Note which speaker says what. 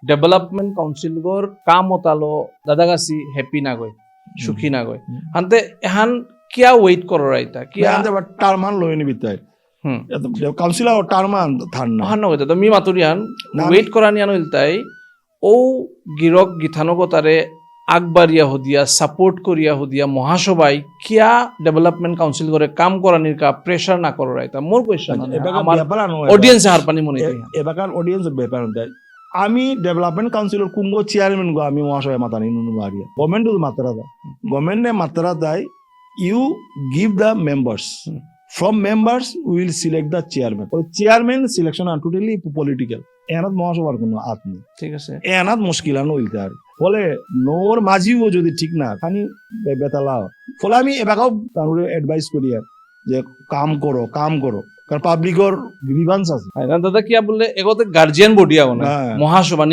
Speaker 1: Development council গর কাম ওতালো দাদাগাছি happy না গই সুখী না গই হানতে এহান কিয়া ওয়েট করো রাইতা কিয়া
Speaker 2: টার্মান লই নিবি তাই কাউন্সিলর টার্মান থান না
Speaker 1: হান নগইতা তো মি মাতুরিয়ান
Speaker 2: না,
Speaker 1: ওয়েট করানিয়ান হইলতাই ও গিরক গিথানগতারে আগবাড়িয়া হদিয়া সাপোর্ট করিয়া হদিয়া মহাসভায় কিয়া ডেভেলপমেন্ট কাউন্সিল করে কাম করানির কা প্রেসার না করো রাইতা মোর কোয়েশ্চন আমার অডিয়েন্স হার পানি মনে করি
Speaker 2: এবাকার অডিয়েন্স ব্যাপার দেয় আমি ডেভেলপমেন্ট কাউন্সিলর কুঙ্গো চেয়ারম্যান গো আমি মহাসভায় মাতানি নুনু বাড়িয়া গভর্নমেন্ট মাত্রা দেয় গভর্নমেন্টে মাত্রা দেয় you give the members from members we will select the chairman chairman selection are totally political এনাত মহাসভার কোনো হাত নেই
Speaker 1: ঠিক আছে
Speaker 2: এনাত মুশকিলানো হইতে আর ফলে নোর মাঝিও যদি ঠিক না খানি বেতালা ফলে আমি এবারও তার অ্যাডভাইস করি আর যে কাম করো কারণ পাবলিকর গ্রিভান্স আছে
Speaker 1: দাদা কিয়া বললে এগোতে গার্জিয়ান বডিয়া না
Speaker 2: হ্যাঁ।
Speaker 1: মহাসভা